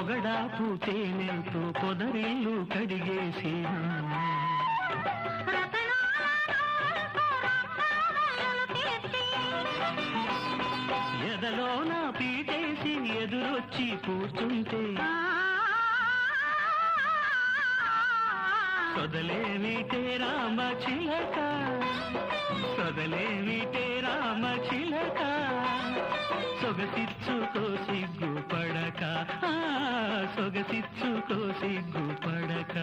పొగడాపు తేనెలతో పొదరిల్లు కడిగేసిన ఎదలో నా పీటేసి ఎదురొచ్చి కూర్చుంటే సొదలేమిటే రామ చిలక, సొదలేమిటే రామ చిలక, సొగసిచ్చుకో సిగ్గుపడక, సొగసిచ్చుకో సిగ్గుపడక.